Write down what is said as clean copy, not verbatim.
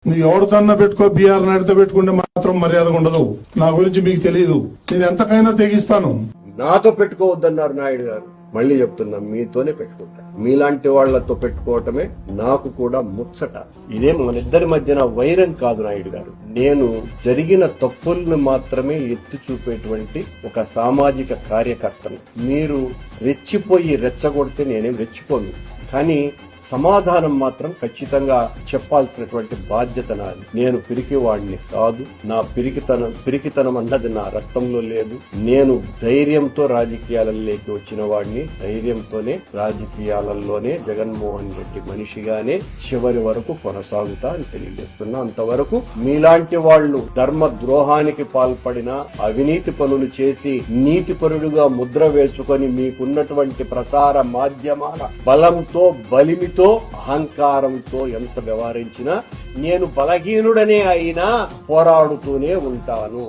నువ్వు ఎవరితోన్నా పెట్టుకో, బీఆర్ నాయుడుతో పెట్టుకుంటే మాత్రం మర్యాద ఉండదు. నా గురించి మీకు తెలియదు. నేను ఎంతకైనా తెగిస్తాను. నాతో పెట్టుకోవద్దన్నారు నాయుడు గారు. మళ్ళీ చెప్తున్నా, మీతోనే పెట్టుకుంటా. మీలాంటి వాళ్లతో పెట్టుకోవటమే నాకు కూడా ముచ్చట. ఇదే మనిద్దరి మధ్యన వైరం కాదు నాయుడు గారు. నేను జరిగిన తప్పులను మాత్రమే ఎత్తి చూపేటువంటి ఒక సామాజిక కార్యకర్తను. మీరు రెచ్చిపోయి రెచ్చగొడితే నేనేం రెచ్చిపోను, కానీ సమాధానం మాత్రం ఖచ్చితంగా చెప్పాల్సినటువంటి బాధ్యత నాది. నేను పిరికివాడిని కాదు. నా పిరికితనం అన్నది నా రక్తంలో లేదు. నేను ధైర్యంతో రాజకీయాలలోకి వచ్చిన వాడిని. ధైర్యంతోనే రాజకీయాలలోనే జగన్మోహన్ రెడ్డి మనిషిగానే చివరి వరకు కొనసాగుతా అని తెలియజేస్తున్నా. అంతవరకు మీలాంటి వాళ్లు ధర్మ ద్రోహానికి పాల్పడిన, అవినీతి పనులు చేసి నీతిపరుడుగా ముద్ర వేసుకొని మీకున్నటువంటి ప్రసార మాధ్యమాల బలంతో, బలిమితో, అహంకారంతో ఎంత వ్యవహరించినా నేను బలహీనుడనే అయినా పోరాడుతూనే ఉంటాను.